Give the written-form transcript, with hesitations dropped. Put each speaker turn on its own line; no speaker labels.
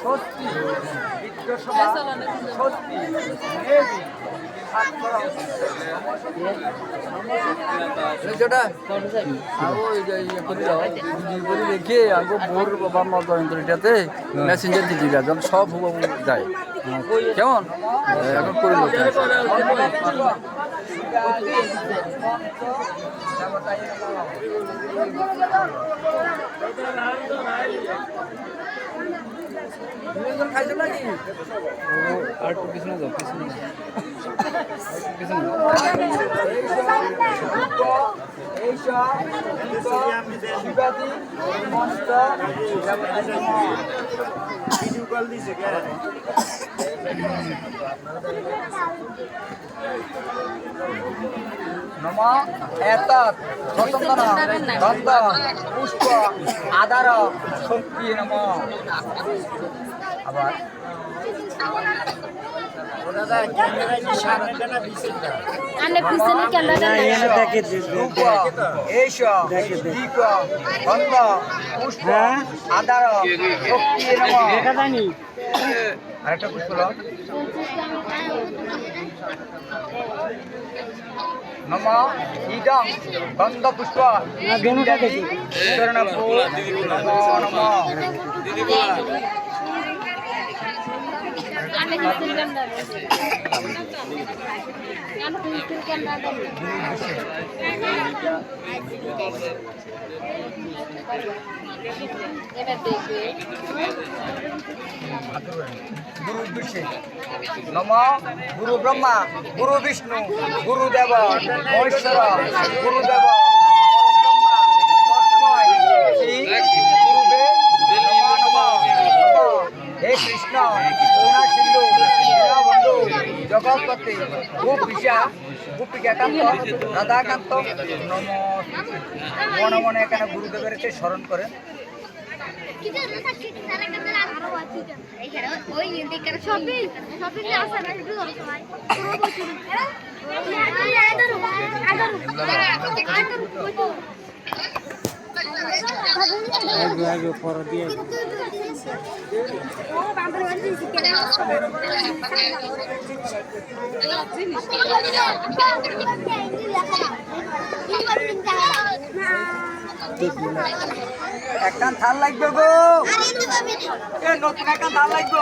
স্বস্তি বিদ্যসভা স্বস্তি দেবী দেখে আগে বোর বাবা মা যন্ত্রটাতে মেসেঞ্জার দিতে যখন সব হুবহু যায় কেমন এখন করে খাইছো নাকি আর একটু পিছনে যাও পিছনে নমা এতৎ রতন্দনা গন্ধ পুষ্প আধার শক্তি নম আবার গন্ধ পুষ্প আধার শক্তি নম আরেকটা পুষ্প নম ইদং গন্ধ পুষ্প নম গুরু ব্রহ্মা গুরু বিষ্ণু গুরুদেব মহেশ্বর গুরুদেব হে কৃষ্ণ করুণা সিন্ধু বন্ধু জগৎপতি গোপিকা গোপিকাকান্ত রাধাকান্ত নম মনে মনে এখানে গুরুদেবের স্মরণ করেন একটা থাল লাগবে গো নতুন একটা থাল লাগবে